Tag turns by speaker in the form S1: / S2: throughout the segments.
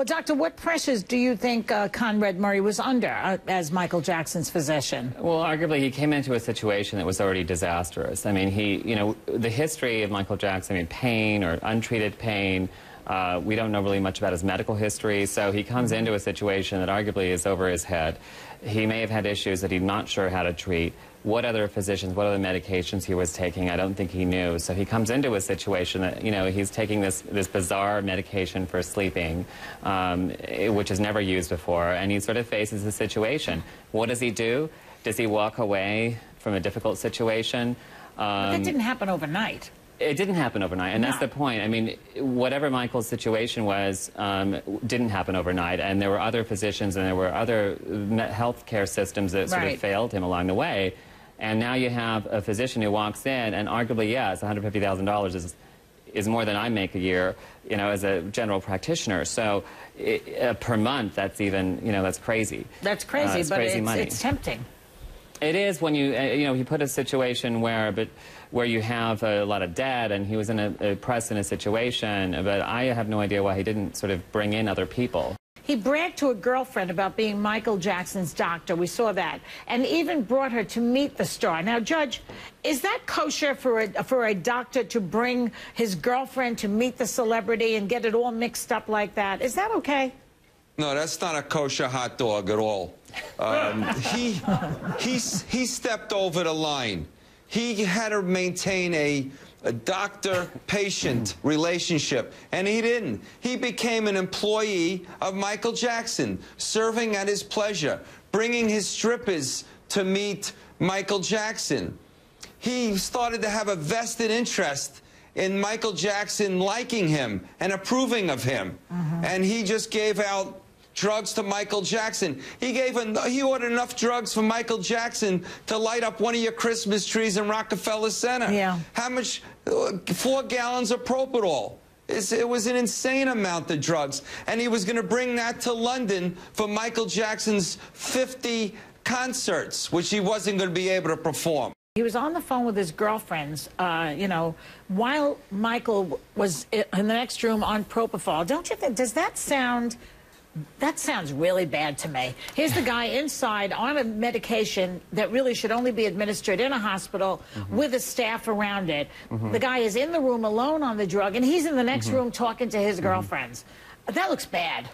S1: Well, Doctor, what pressures do you think Conrad Murray was under as Michael Jackson's physician?
S2: Well, arguably, he came into a situation that was already disastrous. I mean, the history of Michael Jackson, I mean, pain or untreated pain, we don't know really much about his medical history, so he comes into a situation that arguably is over his head. He may have had issues that he's not sure how to treat. What other physicians, what other medications he was taking, I don't think he knew. So he comes into a situation that, he's taking this bizarre medication for sleeping, which is never used before, and he sort of faces the situation. What does he do? Does he walk away from a difficult situation?
S1: But that didn't happen overnight.
S2: It didn't happen overnight, and that's the point. I mean, whatever Michael's situation was, didn't happen overnight, and there were other physicians and there were other health care systems that sort of failed him along the way. And now you have a physician who walks in, and arguably, yes, $150,000 is more than I make a year, as a general practitioner. So per month, that's even, that's crazy.
S1: That's crazy, but
S2: crazy money.
S1: It's tempting.
S2: It is when you put a situation where you have a lot of debt, and he was in a press in a situation, but I have no idea why he didn't sort of bring in other people.
S1: He bragged to a girlfriend about being Michael Jackson's doctor. We saw that. And even brought her to meet the star. Now, Judge, is that kosher for a doctor to bring his girlfriend to meet the celebrity and get it all mixed up like that? Is that okay?
S3: No, that's not a kosher hot dog at all. He stepped over the line. He had to maintain a doctor-patient relationship, and he didn't. He became an employee of Michael Jackson, serving at his pleasure, bringing his strippers to meet Michael Jackson. He started to have a vested interest in Michael Jackson liking him and approving of him, and he just gave out drugs to Michael Jackson. He ordered enough drugs for Michael Jackson to light up one of your Christmas trees in Rockefeller Center.
S1: Yeah.
S3: How much? 4 gallons of Propofol. It was an insane amount of drugs. And he was going to bring that to London for Michael Jackson's 50 concerts, which he wasn't going to be able to perform.
S1: He was on the phone with his girlfriends, while Michael was in the next room on Propofol. Don't you think, does that sound... That sounds really bad to me. Here's the guy inside on a medication that really should only be administered in a hospital with a staff around it. The guy is in the room alone on the drug, and he's in the next room talking to his girlfriends. That looks bad.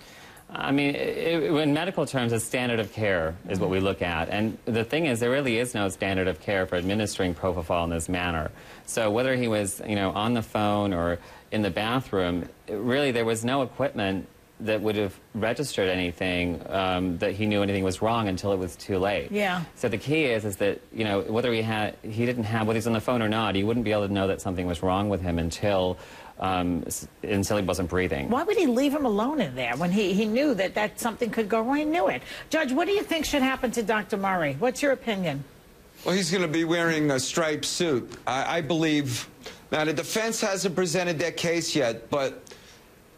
S2: I mean, in medical terms, a standard of care is what we look at. And the thing is, there really is no standard of care for administering Propofol in this manner. So whether he was, on the phone or in the bathroom, really there was no equipment that would have registered anything that he knew anything was wrong until it was too late.
S1: Yeah.
S2: So the key is that, whether whether he's on the phone or not, he wouldn't be able to know that something was wrong with him until he wasn't breathing.
S1: Why would he leave him alone in there when he knew that something could go wrong? He knew it. Judge, what do you think should happen to Dr. Murray? What's your opinion?
S3: Well, he's going to be wearing a striped suit. I believe. Now, the defense hasn't presented their case yet, but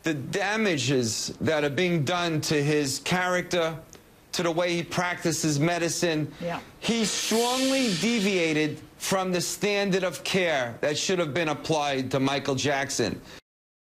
S3: the damages that are being done to his character, to the way he practices medicine, he strongly deviated from the standard of care that should have been applied to Michael Jackson.